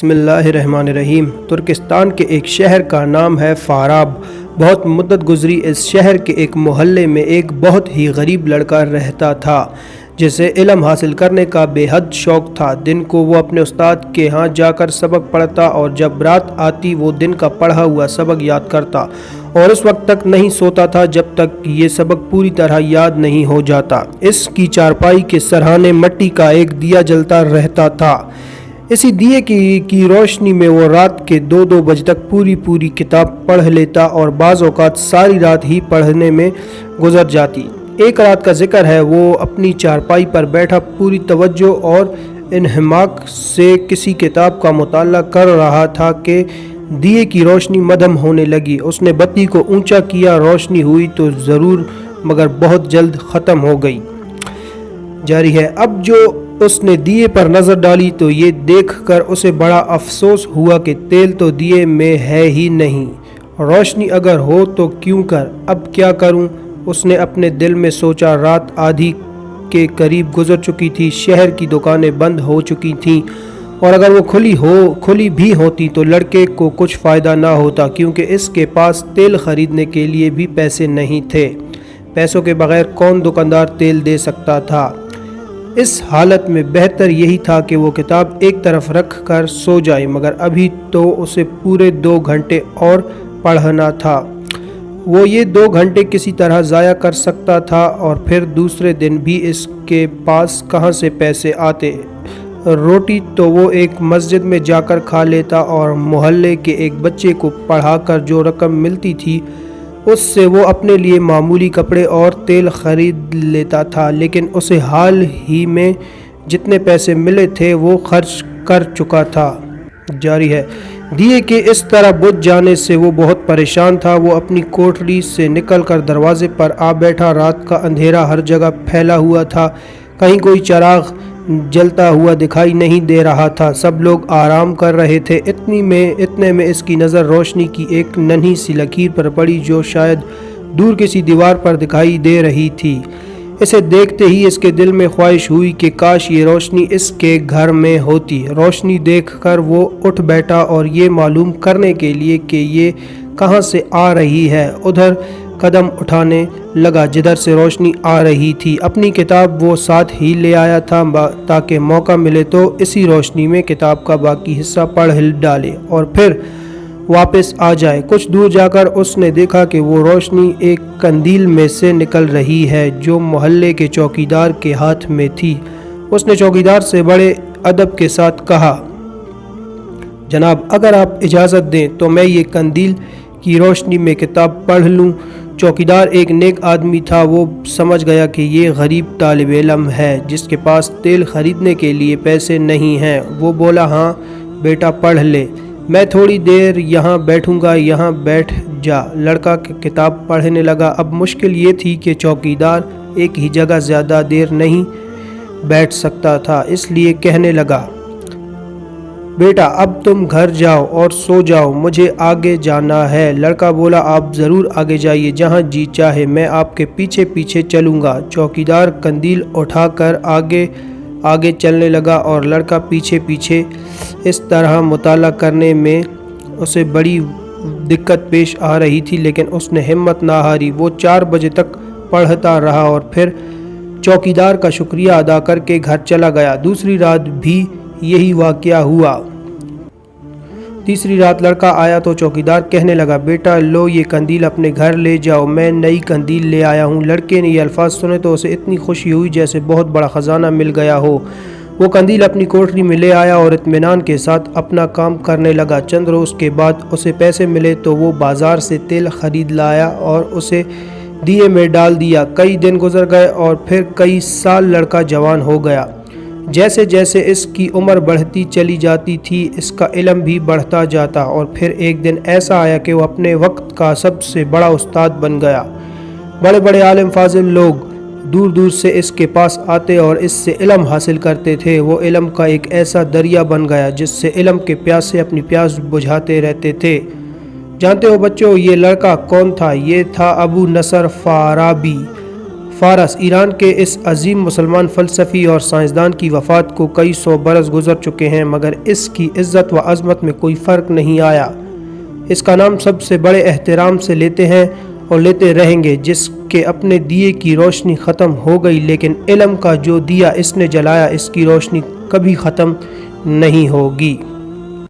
بسم اللہ الرحمن الرحیم۔ ترکستان کے ایک شہر کا نام ہے فاراب۔ بہت مدت گزری، اس شہر کے ایک محلے میں ایک بہت ہی غریب لڑکا رہتا تھا جسے علم حاصل کرنے کا بے حد شوق تھا۔ دن کو وہ اپنے استاد کے ہاں جا کر سبق پڑھتا اور جب رات آتی وہ دن کا پڑھا ہوا سبق یاد کرتا اور اس وقت تک نہیں سوتا تھا جب تک یہ سبق پوری طرح یاد نہیں ہو جاتا۔ اس کی چارپائی کے سرہانے مٹی کا ایک دیا جلتا رہتا تھا۔ اسی دیے کی روشنی میں وہ رات کے 2 بجے تک پوری کتاب پڑھ لیتا اور بعض اوقات ساری رات ہی پڑھنے میں گزر جاتی۔ ایک رات کا ذکر ہے، وہ اپنی چارپائی پر بیٹھا پوری توجہ اور انہماک سے کسی کتاب کا مطالعہ کر رہا تھا کہ دیے کی روشنی مدھم ہونے لگی۔ اس نے بتی کو اونچا کیا، روشنی ہوئی تو ضرور مگر بہت جلد ختم ہو گئی۔ جاری ہے، اب جو اس نے دیے پر نظر ڈالی تو یہ دیکھ کر اسے بڑا افسوس ہوا کہ تیل تو دیے میں ہے ہی نہیں، روشنی اگر ہو تو کیوں کر، اب کیا کروں؟ اس نے اپنے دل میں سوچا۔ رات آدھی کے قریب گزر چکی تھی، شہر کی دکانیں بند ہو چکی تھیں اور اگر وہ کھلی بھی ہوتی تو لڑکے کو کچھ فائدہ نہ ہوتا کیونکہ اس کے پاس تیل خریدنے کے لیے بھی پیسے نہیں تھے۔ پیسوں کے بغیر کون دکاندار تیل دے سکتا تھا؟ اس حالت میں بہتر یہی تھا کہ وہ کتاب ایک طرف رکھ کر سو جائے، مگر ابھی تو اسے پورے 2 گھنٹے اور پڑھنا تھا۔ وہ یہ 2 گھنٹے کسی طرح ضائع کر سکتا تھا اور پھر دوسرے دن بھی اس کے پاس کہاں سے پیسے آتے؟ روٹی تو وہ ایک مسجد میں جا کر کھا لیتا اور محلے کے ایک بچے کو پڑھا کر جو رقم ملتی تھی اس سے وہ اپنے لیے معمولی کپڑے اور تیل خرید لیتا تھا، لیکن اسے حال ہی میں جتنے پیسے ملے تھے وہ خرچ کر چکا تھا۔ جاری ہے، دیے کے اس طرح بجھ جانے سے وہ بہت پریشان تھا۔ وہ اپنی کوٹری سے نکل کر دروازے پر آ بیٹھا۔ رات کا اندھیرا ہر جگہ پھیلا ہوا تھا، کہیں کوئی چراغ جلتا ہوا دکھائی نہیں دے رہا تھا، سب لوگ آرام کر رہے تھے۔ اتنے میں اس کی نظر روشنی کی ایک ننھی سی لکیر پر پڑی جو شاید دور کسی دیوار پر دکھائی دے رہی تھی۔ اسے دیکھتے ہی اس کے دل میں خواہش ہوئی کہ کاش یہ روشنی اس کے گھر میں ہوتی۔ روشنی دیکھ کر وہ اٹھ بیٹھا اور یہ معلوم کرنے کے لیے کہ یہ کہاں سے آ رہی ہے ادھر قدم اٹھانے لگا جدھر سے روشنی آ رہی تھی۔ اپنی کتاب وہ ساتھ ہی لے آیا تھا تاکہ موقع ملے تو اسی روشنی میں کتاب کا باقی حصہ پڑھ ڈالے اور پھر واپس آ جائے۔ کچھ دور جا کر اس نے دیکھا کہ وہ روشنی ایک قندیل میں سے نکل رہی ہے جو محلے کے چوکیدار کے ہاتھ میں تھی۔ اس نے چوکیدار سے بڑے ادب کے ساتھ کہا، جناب اگر آپ اجازت دیں تو میں یہ قندیل کی روشنی میں کتاب پڑھ لوں۔ چوکیدار ایک نیک آدمی تھا، وہ سمجھ گیا کہ یہ غریب طالب علم ہے جس کے پاس تیل خریدنے کے لیے پیسے نہیں ہیں۔ وہ بولا، ہاں بیٹا پڑھ لے، میں تھوڑی دیر یہاں بیٹھوں گا، یہاں بیٹھ جا۔ لڑکا کتاب پڑھنے لگا۔ اب مشکل یہ تھی کہ چوکیدار ایک ہی جگہ زیادہ دیر نہیں بیٹھ سکتا تھا، اس لیے کہنے لگا، بیٹا اب تم گھر جاؤ اور سو جاؤ، مجھے آگے جانا ہے۔ لڑکا بولا، آپ ضرور آگے جائیے، جہاں جی چاہے، میں آپ کے پیچھے پیچھے چلوں گا۔ چوکیدار قندیل اٹھا کر آگے چلنے لگا اور لڑکا پیچھے پیچھے۔ اس طرح مطالعہ کرنے میں اسے بڑی دقت پیش آ رہی تھی لیکن اس نے ہمت نہ ہاری۔ وہ 4 بجے تک پڑھتا رہا اور پھر چوکیدار کا شکریہ ادا کر کے گھر چلا گیا۔ دوسری رات بھی یہی واقعہ ہوا۔ تیسری رات لڑکا آیا تو چوکیدار کہنے لگا، بیٹا لو یہ قندیل اپنے گھر لے جاؤ، میں نئی قندیل لے آیا ہوں۔ لڑکے نے یہ الفاظ سنے تو اسے اتنی خوشی ہوئی جیسے بہت بڑا خزانہ مل گیا ہو۔ وہ قندیل اپنی کوٹری میں لے آیا اور اطمینان کے ساتھ اپنا کام کرنے لگا۔ چند روز کے بعد اسے پیسے ملے تو وہ بازار سے تیل خرید لایا اور اسے دیے میں ڈال دیا۔ کئی دن گزر گئے اور پھر کئی سال لڑکا جوان ہو گیا۔ جیسے جیسے اس کی عمر بڑھتی چلی جاتی تھی اس کا علم بھی بڑھتا جاتا اور پھر ایک دن ایسا آیا کہ وہ اپنے وقت کا سب سے بڑا استاد بن گیا۔ بڑے بڑے عالم فاضل لوگ دور دور سے اس کے پاس آتے اور اس سے علم حاصل کرتے تھے۔ وہ علم کا ایک ایسا دریا بن گیا جس سے علم کے پیاسے اپنی پیاس بجھاتے رہتے تھے۔ جانتے ہو بچوں یہ لڑکا کون تھا؟ یہ تھا ابو نصر فارابی۔ فارس ایران کے اس عظیم مسلمان فلسفی اور سائنسدان کی وفات کو کئی سو برس گزر چکے ہیں، مگر اس کی عزت و عظمت میں کوئی فرق نہیں آیا۔ اس کا نام سب سے بڑے احترام سے لیتے ہیں اور لیتے رہیں گے۔ جس کے اپنے دیے کی روشنی ختم ہو گئی، لیکن علم کا جو دیا اس نے جلایا، اس کی روشنی کبھی ختم نہیں ہوگی۔